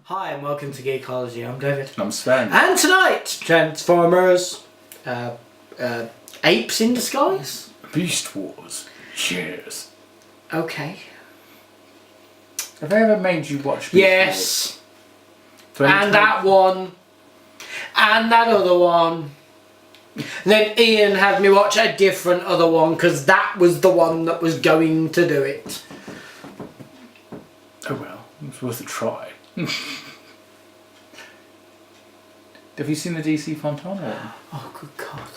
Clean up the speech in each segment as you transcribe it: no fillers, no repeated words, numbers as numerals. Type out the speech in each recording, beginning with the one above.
Hi and welcome to Geekology. I'm David. I'm Sven. And tonight, Transformers, apes in disguise. Beast Wars. Cheers. Okay. Have they ever made you watch Beast Yes. Wars? And that one. And that other one. And then Ian had me watch a different other one because that was the one that was going to do it. Oh well, it's worth a try. Have you seen the DC Fontana one? Oh, good God.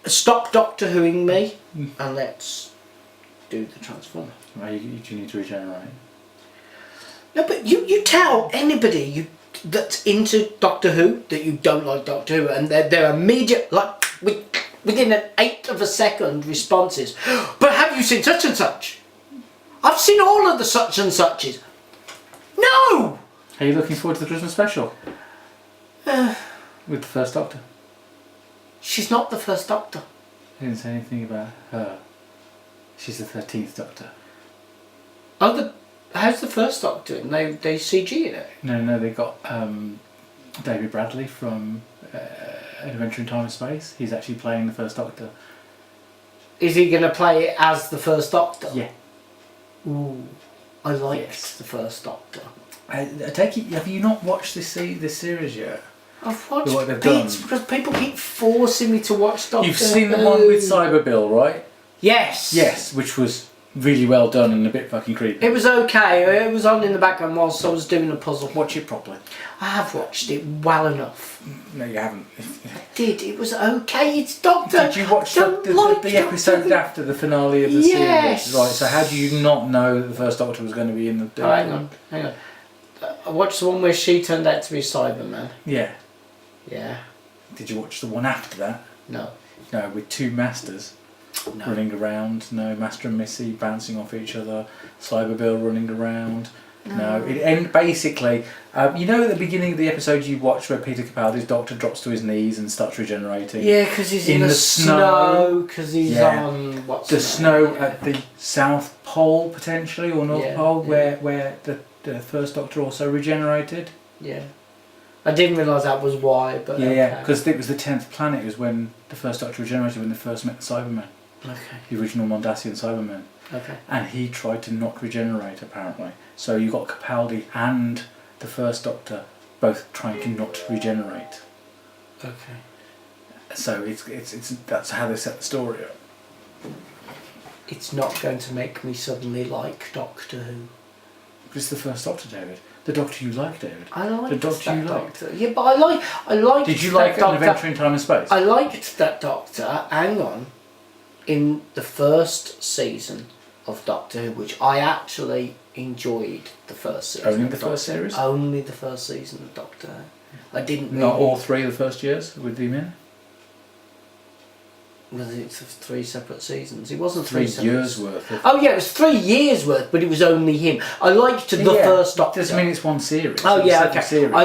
Stop Doctor Whoing me and let's do the Transformer. Well, you need to regenerate. No, but you tell anybody that's into Doctor Who that you don't like Doctor Who, and they're immediate, like within an eighth of a second responses. But have you seen such and such? I've seen all of the such and suches. No. Are you looking forward to the Christmas special? With the first Doctor? She's not the first Doctor. I didn't say anything about her. She's the 13th Doctor. Oh, how's the first Doctor? And they CG in it. No, they got David Bradley from An Adventure in Time and Space. He's actually playing the first Doctor. Is he going to play it as the first Doctor? Yeah. Ooh, I liked the first Doctor. I take it. Have you not watched this series yet? I've watched What they've bits done. because people keep forcing me to watch Doctor You've seen the Who. one with Cyber Bill, right? Yes. Yes, which was really well done and a bit fucking creepy. It was okay. It was on in the background whilst I was doing a puzzle. Watch it properly. I have watched it well enough. No, you haven't. I did. It was okay. It's Doctor. Did you watch Don't like the episode Doctor Who. after the finale of the Yes. series? Right, so how do you not know that the first Doctor was going to be in the... Oh, hang on. I watched the one where she turned out to be Cyberman. Yeah. Yeah. Did you watch the one after that? No. No, with two masters running around. No, Master and Missy bouncing off each other. Cyber Bill running around. No, it basically, you know at the beginning of the episode you watched where Peter Capaldi's Doctor drops to his knees and starts regenerating? Yeah, because he's in the snow. Because he's on the snow at the South Pole potentially, or North Pole, where the first Doctor also regenerated. Yeah. I didn't realise that was why, but yeah, because it was the 10th planet. It was when the first Doctor regenerated when they first met the Cybermen. Okay. The original Mondasian Cybermen. Okay. And he tried to not regenerate apparently. So you got Capaldi and the first Doctor both trying to not regenerate. Okay. So it's that's how they set the story up. It's not going to make me suddenly like Doctor Who. It's the first Doctor, David. The Doctor you like, David. I liked the Doctor that you liked. Doctor. Yeah, but I liked. Did you that like An Doctor. Adventure in Time and Space? I liked that Doctor. Hang on, in the first season of Doctor Who, which I actually enjoyed the first season. Only of the Doctor first Who. series? Only the first season of Doctor Who. I didn't. Not really, all three of the first years with him in? Was it 3 separate seasons? It wasn't 3 separate years worth. Oh yeah, it was 3 years worth, but it was only him. I liked the first Doctor. Doesn't mean it's one series. Oh it's yeah, okay. Series. I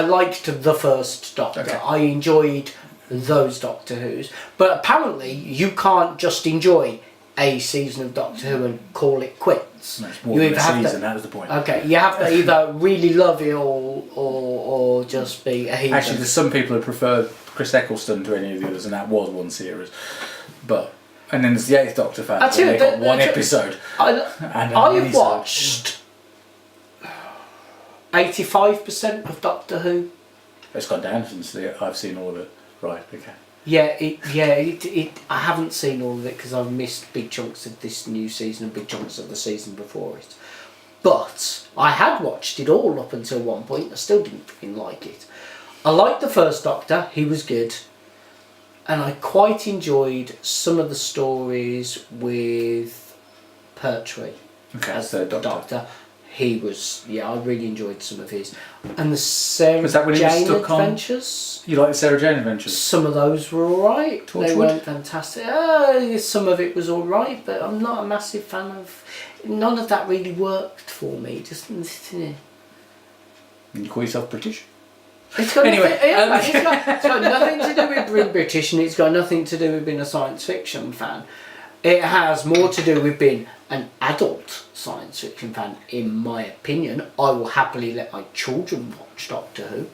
liked the first Doctor. Okay. I enjoyed those Doctor Who's, but apparently you can't just enjoy a season of Doctor Who and call it quits. No, it's more than a season. That was the point. Okay, you have to either really love it or just be a heathen. Actually, there's some people who prefer Chris Eccleston to any of the others, and that was one series. And then there's the 8th Doctor fans, and they got one episode. I've watched 85% of Doctor Who. It's gone down since I've seen all of it. Right, okay. Yeah, I haven't seen all of it because I've missed big chunks of this new season and big chunks of the season before it. But I had watched it all up until one point. I still didn't freaking like it. I liked the first Doctor. He was good. And I quite enjoyed some of the stories with Pertwee as the Doctor. He was, I really enjoyed some of his. And the Sarah Jane Adventures. You like the Sarah Jane Adventures? Some of those were alright. They weren't fantastic. Some of it was alright, but I'm not a massive fan of... None of that really worked for me. Just... You call yourself British? It's got it's got nothing to do with being British, and it's got nothing to do with being a science fiction fan. It has more to do with being an adult science fiction fan, in my opinion. I will happily let my children watch Doctor Who,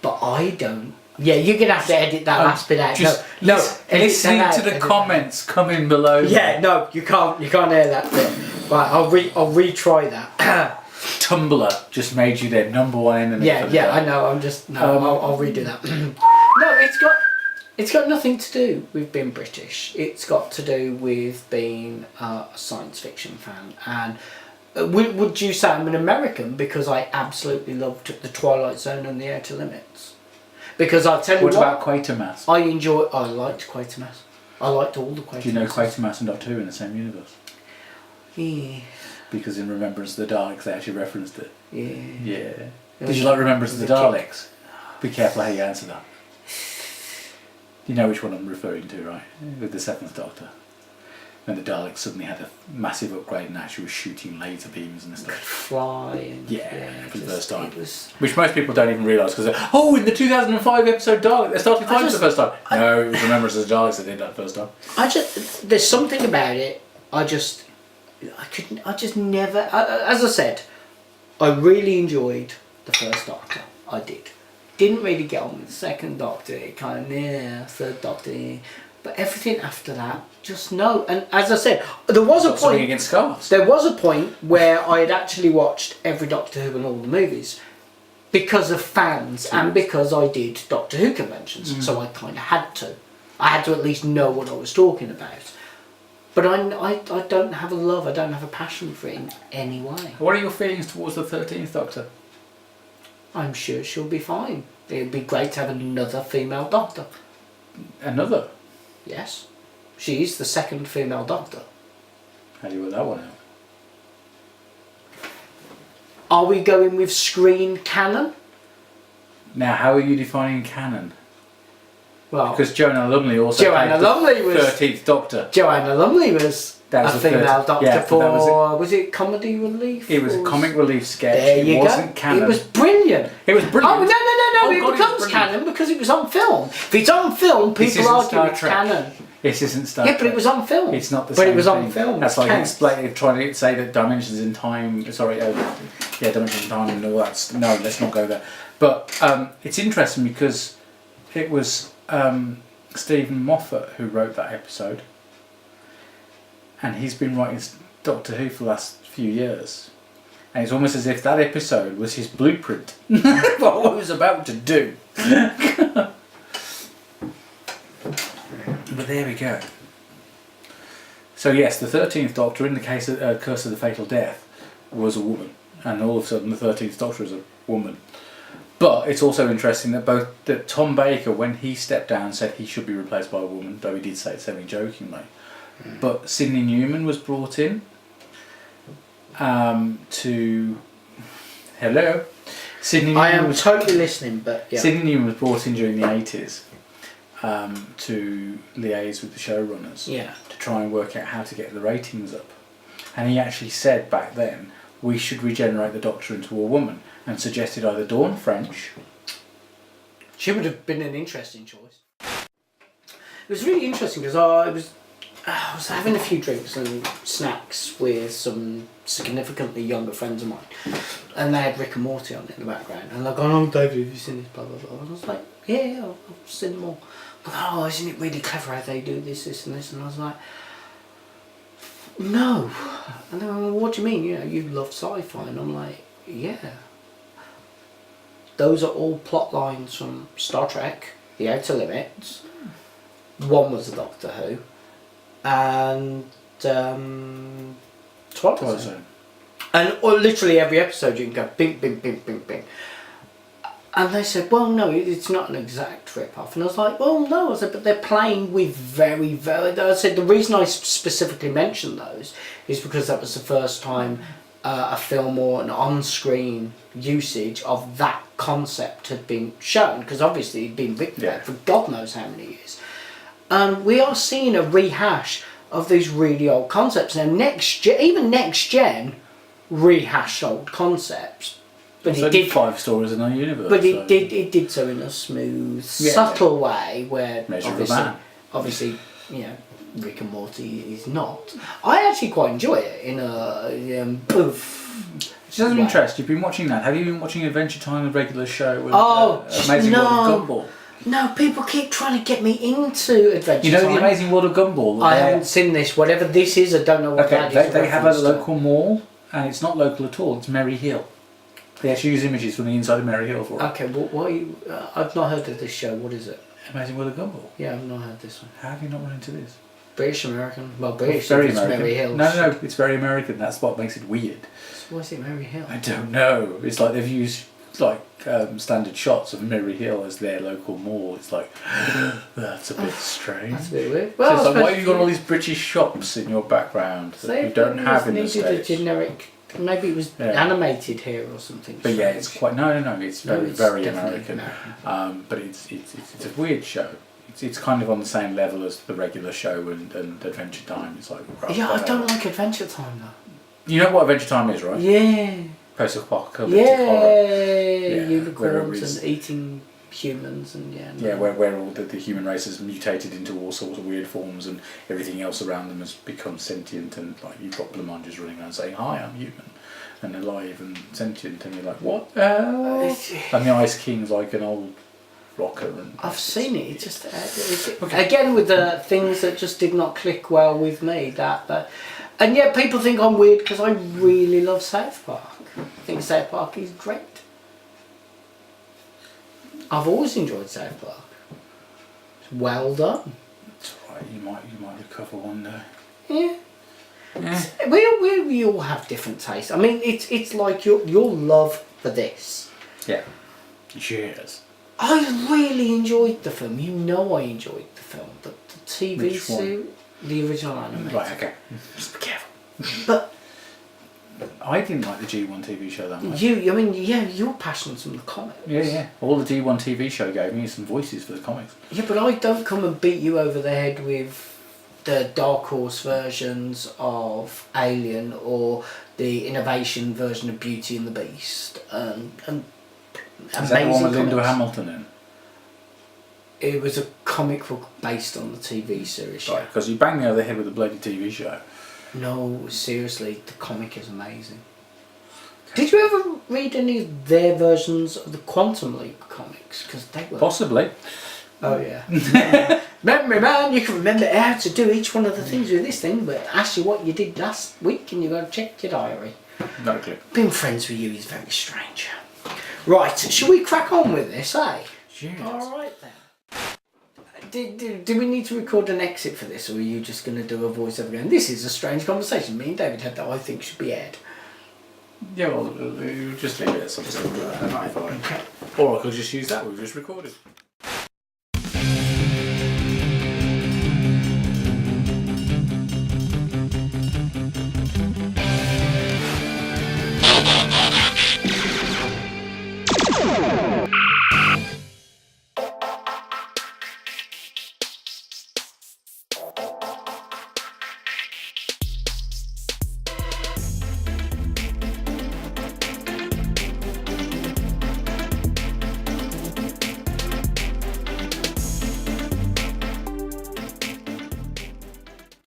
but I don't. Yeah, you're gonna have to edit that last bit out. Just Listen to the comments coming below. Yeah, no, you can't hear that bit. Right, I'll retry that. Tumblr just made you their number one enemy. Yeah, I know. I'll redo that. No, it's got nothing to do with being British. It's got to do with being a science fiction fan. And would you say I'm an American because I absolutely loved The Twilight Zone and The Outer Limits? Because I'll tell you what about Quatermass? I liked Quatermass. I liked all the Quatermass. Do you know Quatermass and Doctor Who in the same universe? Yeah. Because in Remembrance of the Daleks they actually referenced it. Yeah. Yeah. Did you like Remembrance of the Daleks? Be careful how you answer that. You know which one I'm referring to, right? With the 7th Doctor. When the Daleks suddenly had a massive upgrade and actually was shooting laser beams and stuff. Fly and for the first time. Which most people don't even realise because in the 2005 episode Dalek they started flying for the first time. No, it was Remembrance of the Daleks that did that first time. There's something about it. I just never. As I said, I really enjoyed the first Doctor. I did. Didn't really get on with the second Doctor. It kind of third Doctor. But everything after that, just no. And as I said, there was a point against scarves. There was a point where I had actually watched every Doctor Who and all the movies because of fans and because I did Doctor Who conventions. So I kind of had to. I had to at least know what I was talking about. But I don't have a love. I don't have a passion for it in any way. What are your feelings towards the 13th Doctor? I'm sure she'll be fine. It'd be great to have another female Doctor. Another? Yes. She's the second female Doctor. How do you work that one out? Are we going with screen canon? Now, how are you defining canon? Well, because Joanna Lumley also Joanna Lumley was 13th Doctor. Joanna Lumley was a female Doctor was it comedy relief? It was a comic relief sketch. There you it wasn't go. canon. It was brilliant. It was brilliant. Oh no! God, it becomes canon because it was on film. If it's on film, people argue it's canon. This isn't Star Trek. Yeah, but it was on film. It's not the same. But it was thing. on film. That's like trying to say that dimensions in time. Sorry, dimensions in time and all that. No, let's not go there. But it's interesting because it was Stephen Moffat who wrote that episode, and he's been writing Doctor Who for the last few years, and it's almost as if that episode was his blueprint for what he was about to do. But there we go. So yes, the 13th Doctor, in the case of Curse of the Fatal Death, was a woman, and all of a sudden the 13th Doctor is a woman. But it's also interesting that Tom Baker, when he stepped down, said he should be replaced by a woman, though he did say it semi-jokingly. But Sidney Newman was brought in to... Hello? I am totally listening, but yeah. Sidney Newman was brought in during the 80s to liaise with the showrunners to try and work out how to get the ratings up. And he actually said back then, we should regenerate the Doctor into a woman, and suggested either Dawn French. She would have been an interesting choice. It was really interesting because I was having a few drinks and snacks with some significantly younger friends of mine, and they had Rick and Morty on in the background, and they're going, "Oh, David, have you seen this?" Blah blah blah. And I was like, "Yeah, I've seen them all." But, "Oh, isn't it really clever how they do this, and this?" And I was like, "No." And they were, "Well, what do you mean? You know, you love sci-fi?" And I'm like, "Yeah. Those are all plot lines from Star Trek, The Outer Limits. One was the Doctor Who, and Twilight Zone. And literally every episode you can go bing, bing, bing, bing, bing." And they said, "Well, no, it's not an exact rip-off." And I was like, "Well, no." I said, "But they're playing with very, very..." I said, "The reason I specifically mentioned those is because that was the first time a film or an on-screen usage of that concept had been shown, because obviously it'd been written about for God knows how many years. And we are seeing a rehash of these really old concepts. Now, even next gen rehashed old concepts. But it did 5 stories in our universe. But it did so in a smooth, subtle way where obviously Rick and Morty is not. I actually quite enjoy it in a Just out of interest, you've been watching that. Have you been watching Adventure Time, the regular show? With, Amazing no. World of Gumball? No, people keep trying to get me into Adventure You know Time. the Amazing World of Gumball? I haven't seen this. Whatever this is, I don't know what that is. They have a local mall, and it's not local at all. It's Merry Hill. They actually use images from the inside of Merry Hill for it. Okay, well, what are you, I've not heard of this show. What is it? Amazing World of Gumball. Yeah, I've not heard this one. How have you not run into this? British American. Well, British. Very it's American. Merry Hill. No, it's very American. That's what makes it weird. So why is it Merry Hill? I don't know. It's like they've used standard shots of Merry Hill as their local mall. It's like that's a bit strange. That's a bit weird. So it's like, why have you got all these British shops in your background that you don't have in the States? A generic. Maybe it was animated here or something. But yeah, it's quite no. It's very American. American. But it's a weird show. It's kind of on the same level as the regular show and Adventure Time. It's like I don't like Adventure Time though. You know what Adventure Time is, right? Yeah. Post-apocalyptic horror. Unicorns and eating humans and where all the human race has mutated into all sorts of weird forms and everything else around them has become sentient, and like you've got Blamanges running around saying, "Hi, I'm human and alive and sentient," and you're like, "What?" And the Ice King's like an old rocker. And I've seen it. It just again with the things that just did not click well with me. And yet people think I'm weird because I really love South Park. I think South Park is great. I've always enjoyed South Park. It's well done. It's alright. You might recover one day. Yeah. We all have different tastes. I mean, it's like your love for this. Yeah. Cheers. I really enjoyed the film. You know I enjoyed the film. The TV series, the original animated. Right, okay. Just be careful. But I didn't like the G1 TV show that much. You're passionate from the comics. Yeah. All the G1 TV show gave me some voices for the comics. Yeah, but I don't come and beat you over the head with the Dark Horse versions of Alien or the innovation version of Beauty and the Beast and is that the one with Linda Hamilton in? It was a comic book based on the TV series. Right, because you banged me over the head with a bloody TV show. No, seriously, the comic is amazing. Did you ever read any of their versions of the Quantum Leap comics? Because they were... Possibly. Oh, yeah. Memory man, you can remember how to do each one of the things with this thing, but ask you what you did last week and you got to check your diary. No clue. Being friends with you is very strange. Right, shall we crack on with this, eh? Yes. Alright then. Do we need to record an exit for this, or are you just going to do a voiceover going, "This is a strange conversation me and David had that I think should be aired"? Yeah, well, we'll just leave it at something. Right, okay. Or I could just use that we've just recorded.